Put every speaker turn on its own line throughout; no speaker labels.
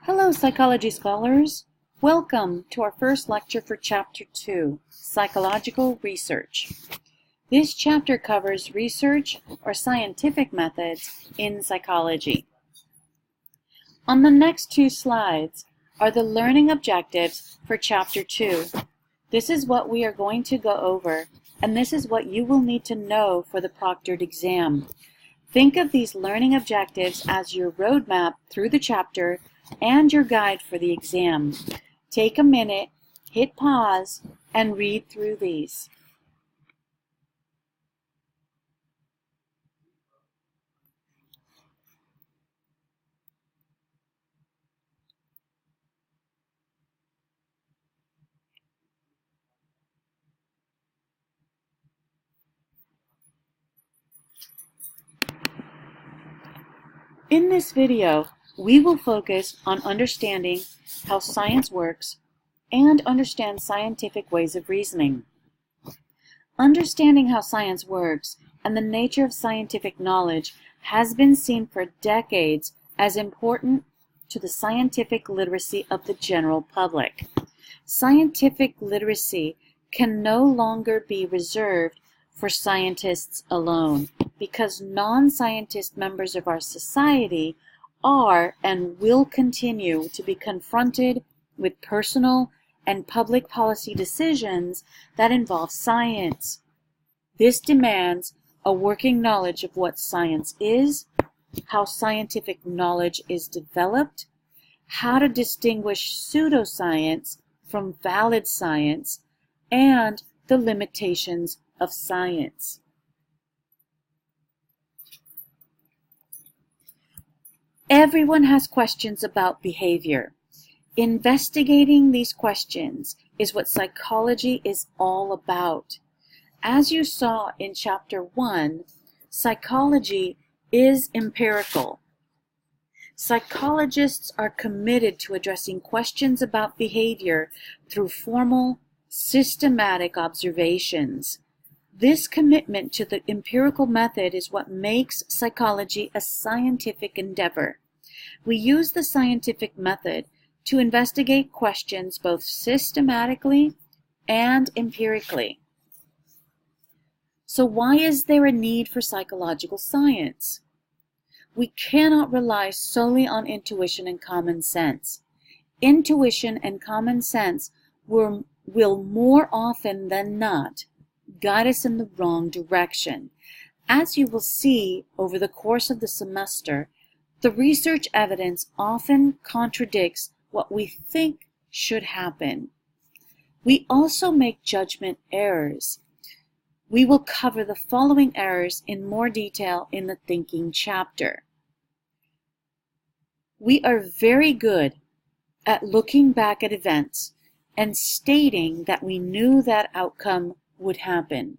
Hello, psychology scholars. Welcome to our first lecture for Chapter 2, Psychological Research. This chapter covers research or scientific methods in psychology. On the next two slides are the learning objectives for Chapter 2. This is what we are going to go over, and this is what you will need to know for the proctored exam. Think of these learning objectives as your roadmap through the chapter and your guide for the exam. Take a minute, hit pause, and read through these. In this video, we will focus on understanding how science works and understand scientific ways of reasoning. Understanding how science works and the nature of scientific knowledge has been seen for decades as important to the scientific literacy of the general public. Scientific literacy can no longer be reserved for scientists alone, because non-scientist members of our society are and will continue to be confronted with personal and public policy decisions that involve science. This demands a working knowledge of what science is, how scientific knowledge is developed, how to distinguish pseudoscience from valid science, and the limitations of science. Everyone has questions about behavior. Investigating these questions is what psychology is all about. As you saw in Chapter 1, psychology is empirical. Psychologists are committed to addressing questions about behavior through formal, systematic observations. This commitment to the empirical method is what makes psychology a scientific endeavor. We use the scientific method to investigate questions both systematically and empirically. So why is there a need for psychological science? We cannot rely solely on intuition and common sense. Intuition and common sense will more often than not guide us in the wrong direction. As you will see over the course of the semester, the research evidence often contradicts what we think should happen. We also make judgment errors. We will cover the following errors in more detail in the thinking chapter. We are very good at looking back at events and stating that we knew that outcome would happen.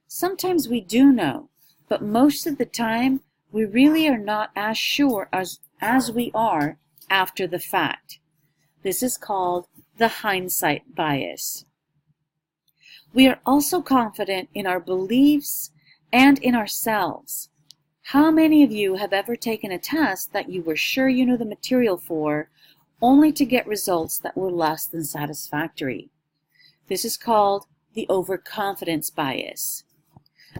Sometimes we do know, but most of the time we really are not as sure as we are after the fact. This is called the hindsight bias. We are also confident in our beliefs and in ourselves. How many of you have ever taken a test that you were sure you knew the material for, only to get results that were less than satisfactory? This is called the overconfidence bias.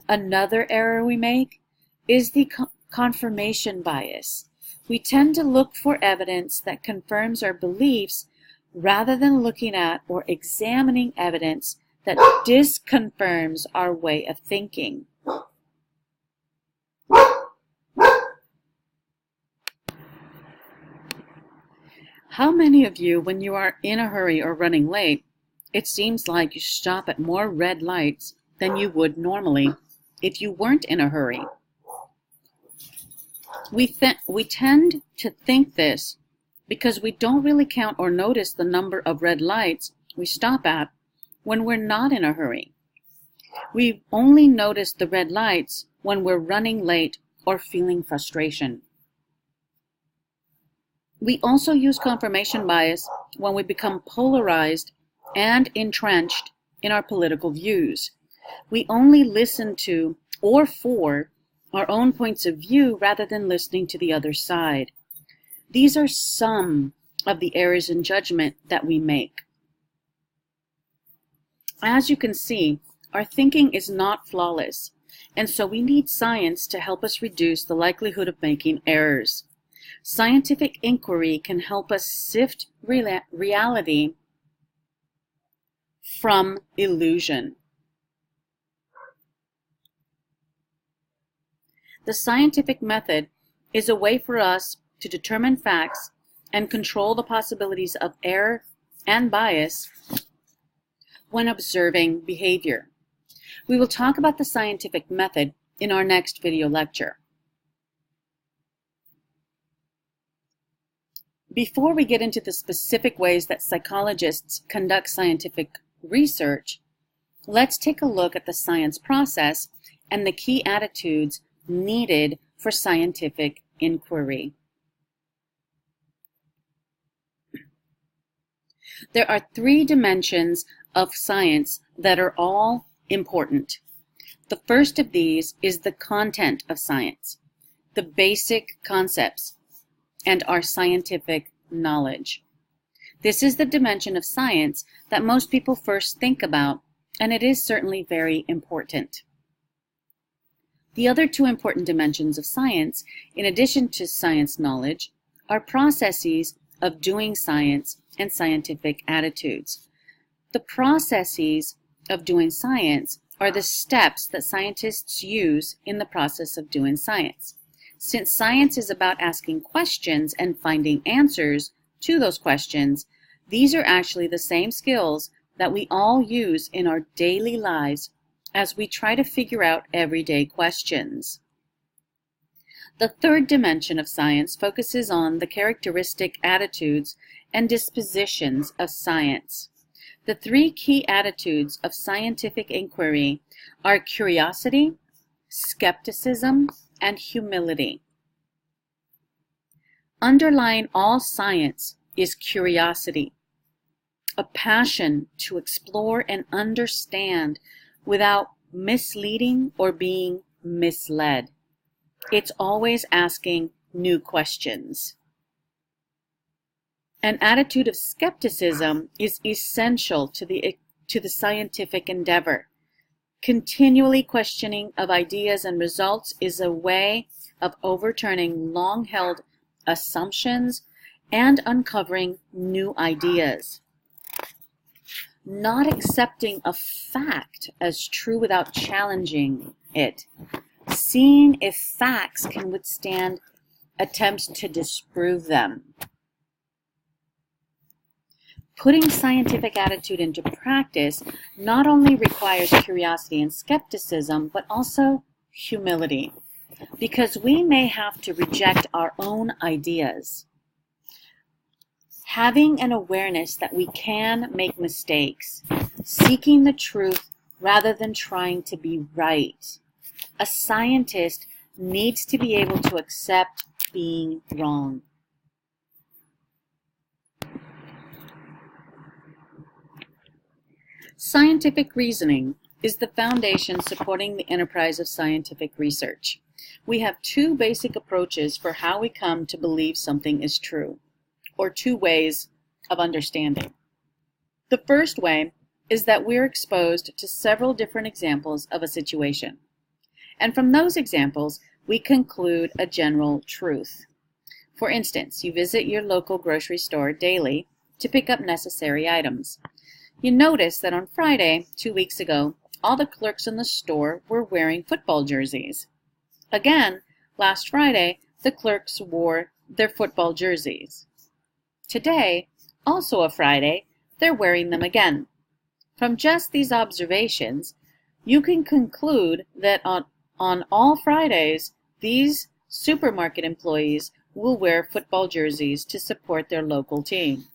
Another error we make is the confirmation bias. We tend to look for evidence that confirms our beliefs rather than looking at or examining evidence that disconfirms our way of thinking. How many of you, when you are in a hurry or running late, it seems like you stop at more red lights than you would normally if you weren't in a hurry? We tend to think this because we don't really count or notice the number of red lights we stop at when we're not in a hurry. We only notice the red lights when we're running late or feeling frustration. We also use confirmation bias when we become polarized and entrenched in our political views. We only listen to or for our own points of view rather than listening to the other side. These are some of the errors in judgment that we make. As you can see, our thinking is not flawless, and so we need science to help us reduce the likelihood of making errors. Scientific inquiry can help us sift reality from illusion. The scientific method is a way for us to determine facts and control the possibilities of error and bias when observing behavior. We will talk about the scientific method in our next video lecture. Before we get into the specific ways that psychologists conduct scientific research, let's take a look at the science process and the key attitudes needed for scientific inquiry. There are 3 dimensions of science that are all important. The first of these is the content of science, the basic concepts, and our scientific knowledge. This is the dimension of science that most people first think about, and it is certainly very important. The other 2 important dimensions of science, in addition to science knowledge, are processes of doing science and scientific attitudes. The processes of doing science are the steps that scientists use in the process of doing science. Since science is about asking questions and finding answers to those questions, these are actually the same skills that we all use in our daily lives as we try to figure out everyday questions. The third dimension of science focuses on the characteristic attitudes and dispositions of science. The 3 key attitudes of scientific inquiry are curiosity, skepticism, and humility. Underlying all science is curiosity, a passion to explore and understand without misleading or being misled. It's always asking new questions. An attitude of skepticism is essential to the scientific endeavor. Continually questioning of ideas and results is a way of overturning long-held assumptions and uncovering new ideas. Not accepting a fact as true without challenging it. Seeing if facts can withstand attempts to disprove them. Putting scientific attitude into practice not only requires curiosity and skepticism, but also humility, because we may have to reject our own ideas. Having an awareness that we can make mistakes, seeking the truth rather than trying to be right. A scientist needs to be able to accept being wrong. Scientific reasoning is the foundation supporting the enterprise of scientific research. We have 2 basic approaches for how we come to believe something is true, or 2 ways of understanding. The first way is that we're exposed to several different examples of a situation, and from those examples we conclude a general truth. For instance, you visit your local grocery store daily to pick up necessary items. You notice that on Friday, 2 weeks ago, all the clerks in the store were wearing football jerseys. Again, last Friday, the clerks wore their football jerseys. Today, also a Friday, they're wearing them again. From just these observations, you can conclude that on all Fridays, these supermarket employees will wear football jerseys to support their local team.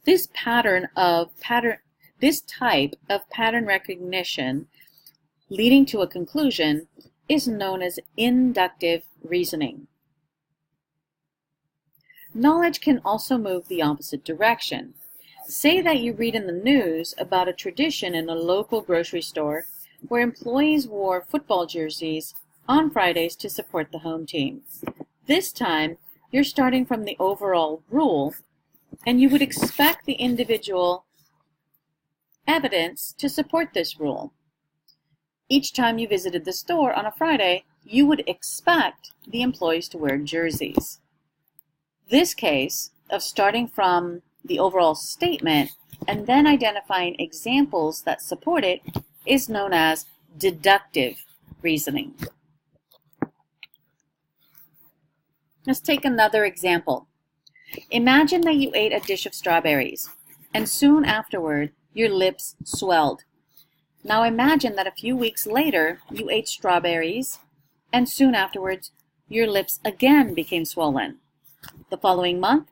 This type of pattern recognition leading to a conclusion is known as inductive reasoning. Knowledge can also move the opposite direction. Say that you read in the news about a tradition in a local grocery store where employees wore football jerseys on Fridays to support the home team. This time, you're starting from the overall rule, and you would expect the individual evidence to support this rule. Each time you visited the store on a Friday, you would expect the employees to wear jerseys. This case of starting from the overall statement and then identifying examples that support it is known as deductive reasoning. Let's take another example. Imagine that you ate a dish of strawberries, and soon afterward, your lips swelled. Now imagine that a few weeks later, you ate strawberries, and soon afterwards, your lips again became swollen. The following month,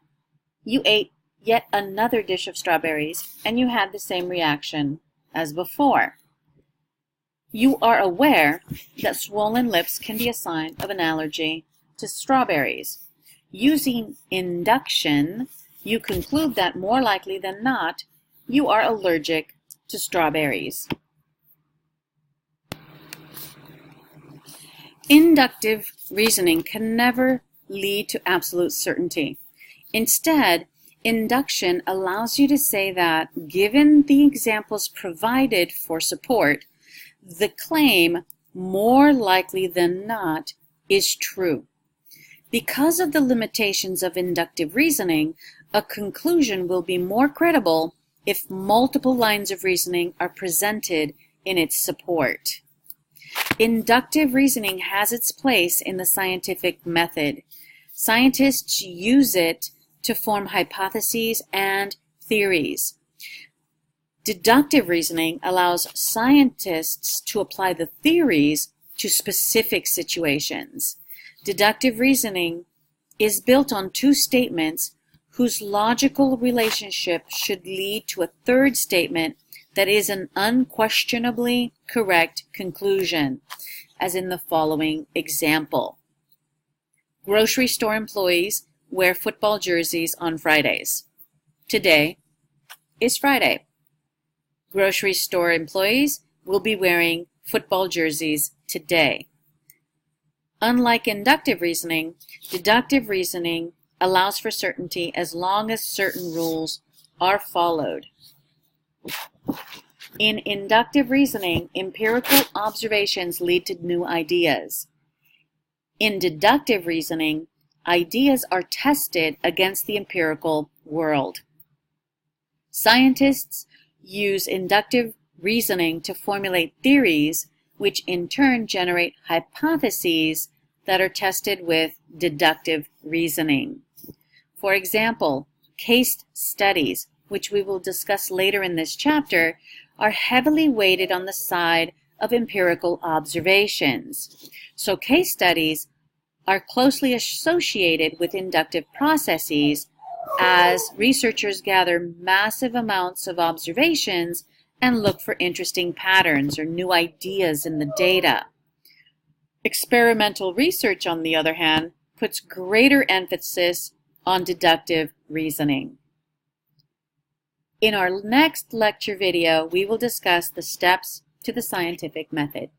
you ate yet another dish of strawberries, and you had the same reaction as before. You are aware that swollen lips can be a sign of an allergy to strawberries. Using induction, you conclude that more likely than not, you are allergic to strawberries. Inductive reasoning can never lead to absolute certainty. Instead, induction allows you to say that, given the examples provided for support, the claim, more likely than not, is true. Because of the limitations of inductive reasoning, a conclusion will be more credible if multiple lines of reasoning are presented in its support. Inductive reasoning has its place in the scientific method. Scientists use it to form hypotheses and theories. Deductive reasoning allows scientists to apply the theories to specific situations. Deductive reasoning is built on two statements whose logical relationship should lead to a third statement that is an unquestionably correct conclusion, as in the following example. Grocery store employees wear football jerseys on Fridays. Today is Friday. Grocery store employees will be wearing football jerseys today. Unlike inductive reasoning, deductive reasoning allows for certainty as long as certain rules are followed. In inductive reasoning, empirical observations lead to new ideas. In deductive reasoning, ideas are tested against the empirical world. Scientists use inductive reasoning to formulate theories, which in turn generate hypotheses that are tested with deductive reasoning. For example, case studies, which we will discuss later in this chapter, are heavily weighted on the side of empirical observations. So case studies are closely associated with inductive processes as researchers gather massive amounts of observations and look for interesting patterns or new ideas in the data. Experimental research, on the other hand, puts greater emphasis on deductive reasoning. In our next lecture video, we will discuss the steps to the scientific method.